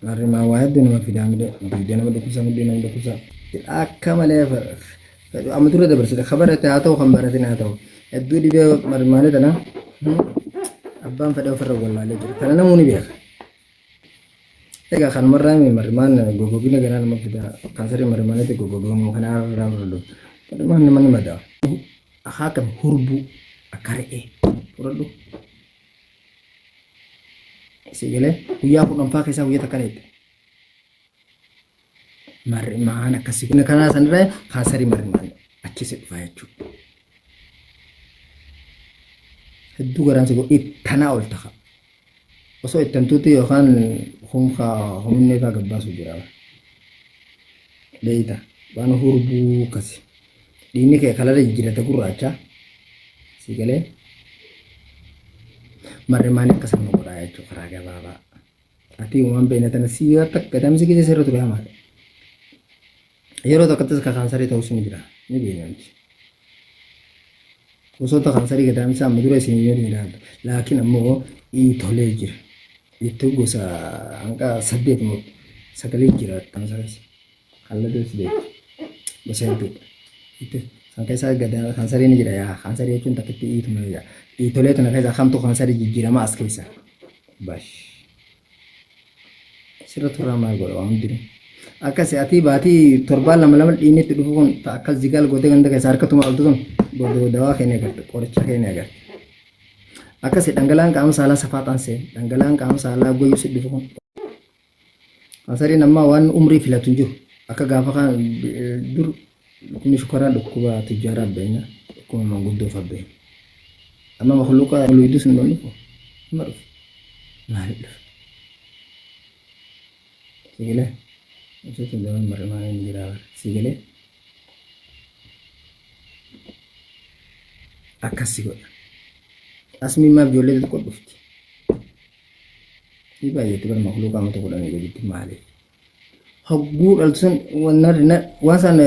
Marrimaan waa hedduu nama fidaa midee nama dhukkubsa midee nama dhukkubsa akka malee amma dura dabarsite kabarate haa ta'u kan baratin haa ta'u hedduu dhibee marrimaanii tana abbaan fedhee ofirra wallaalee jira kana namuu ni beeka. Egaa kan marraa marrimaan goggogina garaa nama fidaa kaansarii marrimaaniitti goggogamu kana irraa fudhadhu marrimaan nama ni madaa haa kam hurbuu akka re'ee fudhadhu. Sigilee guyyaa kudhanfaa keessaa guyyaa takka leette. Marrimaan akkasii kanaa sanirraa kaansarii marrimaan achisi dhufaa jechuudha. Hedduu garaan si godhu ittanaa ol ta'a. Osoo ittantuutti yookaan humni ifaa gabbaasuu jira. Leeyita waan hurbuu akkasi. Dhiinni kee kalara jijjiirata gurraacha. Sigilee marrimaan akkasuma godhaa jechuudha karaa gabaabaa. Ati uumaan beeynatana siyaa takka damsi keessa seerra ture hamaadha. Yeroo tokkottis kaansarii ta'us ni jira ni beeynamti. Gosoota kaansarii gadaamisa amma dura isin yoo ilaaltu laakiin ammoo tolee jira. Itti gosa hanga 8 jira kaansaris. Halladus beeku. Gosa hedduu. Itti san keessaa kaansarii ni jira yaa kaansarii jechuun takkitti iituma yaa. Tolee tana keessaa kamtu kaansarii jijjiirama as keessa. Bash. Sirra turraa maal godha waan hundinuu. Akkas ati baatii torbaan lama dhiinni itti dhufu kun akkas jigaal gootee ganda keessa harkatuma oltu sun dawaa keenya agarta qoricha keenya agarta. Akkas dhangala'aan qaama saalaa safaa taasise dhangala'aan qaama saalaa goyyuu si dhufu kun. Kansariin ammaa waan umrii filatu jiru akka gaafa kan dur kun shukaraa dhukkuba tijjaaraa beeyna dhukkuba manguddoo fabbeeyna. Amma makhluuqa luidus hin dhufu ma dhufu maal dhufu. Sigilee. Itu dalam marrimaan ni jira sigilee akkasii godha. Asmi maaf ijoollee xixiqqoo dhufti. Ni baay'eetti bara makhluuqa amma tokko dhamee gaditti maaliif? Hogguu dhaltuun waan san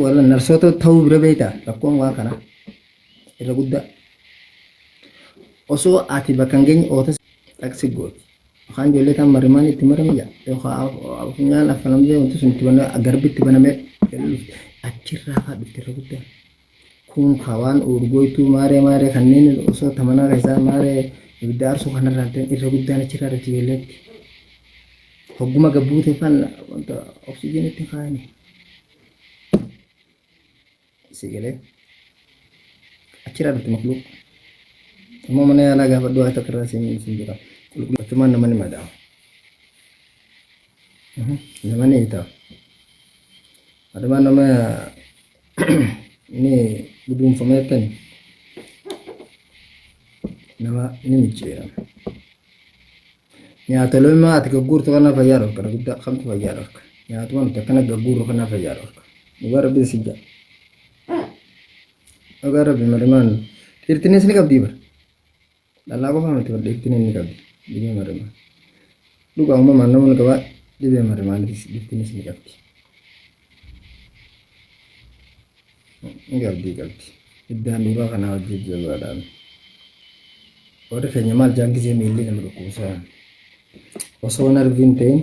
wala narsoota ta'uu bira beektaa rakkoon waan kana irra guddaa. Osoo ati bakka hin geenye ootas dhaqsi gooti. Kan ijoollee tan marrimaan itti marame jaa yookaan funyaan affalamtee wanti sun itti baname garbitti baname achirraa fa'aa dhufte irra guddaa. Kun kawaan urgoituu maaree kanneen osoo tamanaa keessaa maaree ibidda aarsuu kanarraa irra guddaan achirraa dhufti ijoolleetti. Hogguma gabbuutee fa'aa wanta oksijiinitti kaa'ani. Sigilee achirraa dhufti makluuq. Ammoo mana yaalaa gaafa du'aa takka irraa siin jira. Cuma nama ni madaa. Nama ni itu. Ada mana nama ini gedung pemetan. Nama ini micir. Ya kalau memang ati gagur tu kan apa ya rok. Kalau tidak kamu tu ya rok. Ya tuan tu kan gagur kan apa ya rok. Agar lebih sejak. Agar lebih mana. Tirtinis ni kau tiba. Dalam aku faham tiba tirtinis ni kau. Dibee marrimaan. Dhugaa uumamaan nama qabaa dibee marrimaan dhiftinis ni qabdi. Ni qabdi. Iddaan duraa kanaa hojii jabaadhaan. Warri keenya maal jaangisee miilli nama dhukkubsaa. Osoo narviin ta'in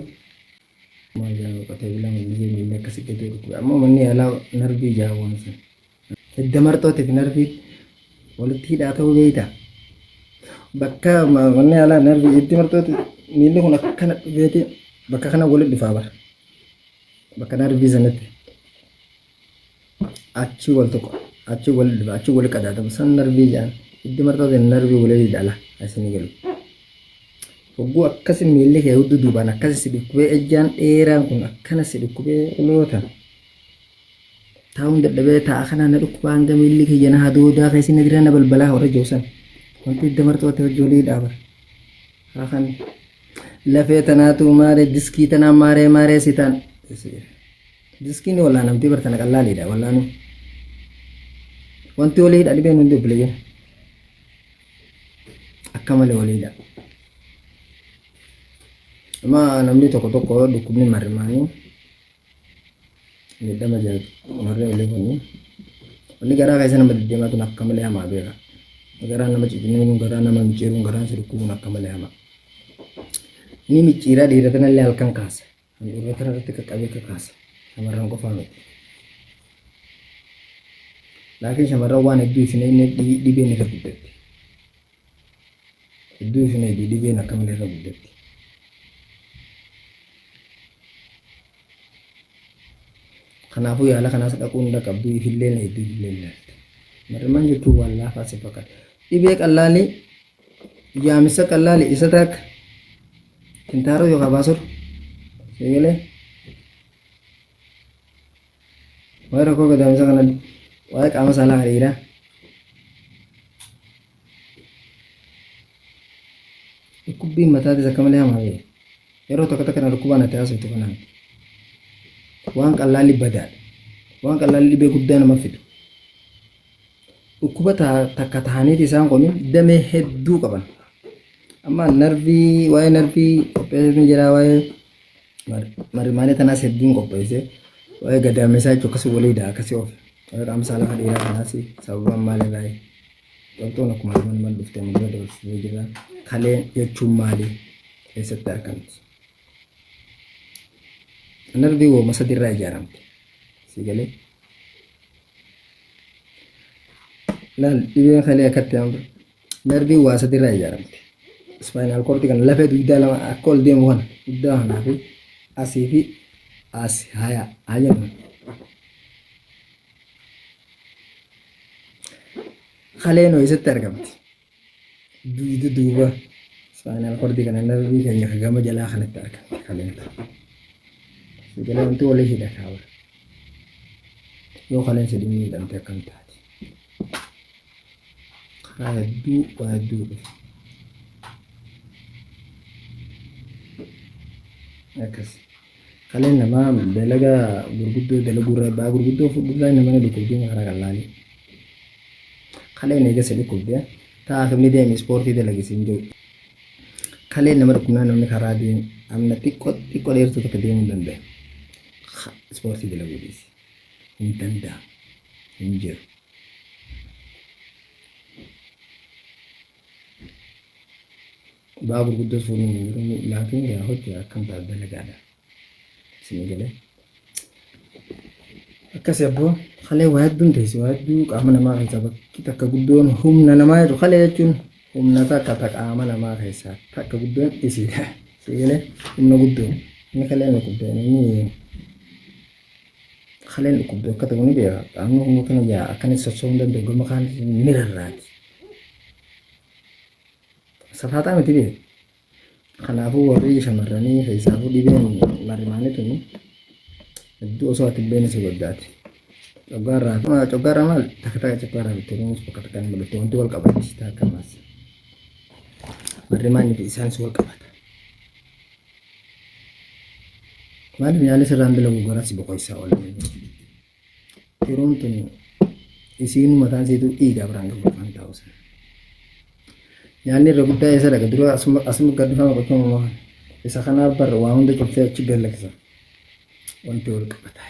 maal jaan qotee bilaan gisee miilli akkasii gadi dhukkubaa. Ammoo manni yaalaa narvii jaawwan sun. Hidda marxootiif narvii walitti hidhaa ta'uu beeytaa. Bakka mana yaalaa narvii itti martooti miilli kun akkana dhufeeti bakka kana walitti dhufaa bara. Bakka narvii sanatti achi wal tokko achi walitti dhufa achi walitti qadaadama san narvii jaan itti martooti narvii walitti dhala asini galu. Hogguu akkasi miilli kee hudduu duubaan akkasi si dhukkubee ejjaan dheeraan kun akkana si dhukkubee oloota. Taa'uun dadhabee taa'a kanaan na dhukkubaa hanga miilli kee jana hadoodaa keessi na bira na balbalaa warra joosan. Wanti damartoota ijoollee dhaaba. Hakan lafee tanaatu maaree diskii tanaa maaree sitaan. Diskiin wallaan namtii bartana qallaaliidha wallaanu. Wanti waliidha dhibeen hundi bileen. Akka malee waliidha. Amma namni tokko dhukkubni marrimaanii miidhama jaatu marree olee kunni. Wanni garaa keessa nama deddeemaa tun akka malee hamaa beeka. Garaa nama ciccinuun garaa nama micciiruun garaan si dhukkubuun akka malee hama. Ini micciiraa dhiiratanillee halkan kaasa. Kan dhiiratan irratti qaqqabee kakaasa. Shamarran qofaa miti. Laakiin shamarran waan hedduu isin inni dhibeen irra guddatti. Hedduu isin dhibeen akkamiin irra guddatti. Kanaafuu yaala kanaas dhaquun dhaqabduu ifillee hedduu ifillee laalta. Marrimaan jechuun waan laafaa si fakkaata. Dhibee qallaalii yaamisa qallaalii isa takka kintaaroo yookaan baasur seegalee waa'ee rakkoo gadaamisa kana waa'ee qaama saalaa hariiraa dhukkubbiin mataatis akka malee hamaa ta'e yeroo tokko tokko dhukkubaan ati haasoftu kanaan waan qallaalli badaadha waan qallaalli dhibee guddaa nama fidu dhukkuba takka ta'aniiti isaan kun damee hedduu qaban amma narvii waa'ee narvii qopheessanii jira waa'ee marimaanii tanaas hedduun qopheesse waa'ee gadaamisaa jechuun akkasii waliidha akkasii of waa'ee qaama saalaa hariiraa kanaas sababaan maalirraa qabxoon akkuma man dhuftee muddee dabarsitee jira kaleen jechuun maali eessatti argamti. Narvii wooma sadiirraa ijaaramte si galee laal dhibeen kalee akkatti amma narvii waa sadiirraa ijaaramte spinal cord kan lafee dugdaa lama akka ol deemu kana dugdaa kanaa fi asii fi as haa jennu kaleen eessatti argamti dugda duuba spinal cord kana narvii keenya gama jalaa kanatti argamti kaleen Segalee wanti walii hidha kaawwa. Yoo kaleen sedii miidhamte akkam taati. Karaa hedduu waa hedduu dhufe. Akkas. Kaleen namaa dalaga gurguddoo dalagurra baa gurguddoo fudhuudhaa nama dhukkubbii karaa qal'aanii. Kaleen eega sedii dhukkubbii taa'afamni deemi ispoortii dalagisiin jiru. Kaleen nama dhukkubnaa namni karaa deemu amna xiqqoo dheertuu tokko deemuu hin danda'e. Ispoortii dalaguudhis hin danda'amu hin jiru. Baa gurguddoo fuudhuun hin jiru laakiin yaa hojii akkam ta'a dalagaadha. Isin galee akkasii abboo kalee waa hedduun teessi waa hedduu qaama namaa keessaa bakki takka guddoon humna namaa jedhu kalee jechuun humna takka qaama namaa keessaa takka guddoon isiidha. Isin galee humna guddoon inni kalee na guddoon inni Kalian dhukkubbii akka ta'u ni beeka. Qaamni humna kana yaa akkanis socho'uu hin danda'u gama kaan mirarraati. Safaataa miti beeka. Kanaafuu warri shamarranii keessaafuu dhibeen marimaanii tuni hedduu osoo ati beena si goddaati. Coggaarraa maal takka takka coggaarraa bittee kunuus bakka takka nama dhuftee wanti wal qabatti takka maas. Marimaanii fi isaanis wal qabata. Maaliif nyaalis irraan dalagu garas boqoisaa oolan. Yeroon tun isiin mataan siitu dhiigaa biraan gabbafaan taa'usan. Nyaanni irra guddaa isa dhaga dura asuma gaddifama qochuma isa kanaaf barra waa hunda cobsee achi gallaksa wanti wal qabataa.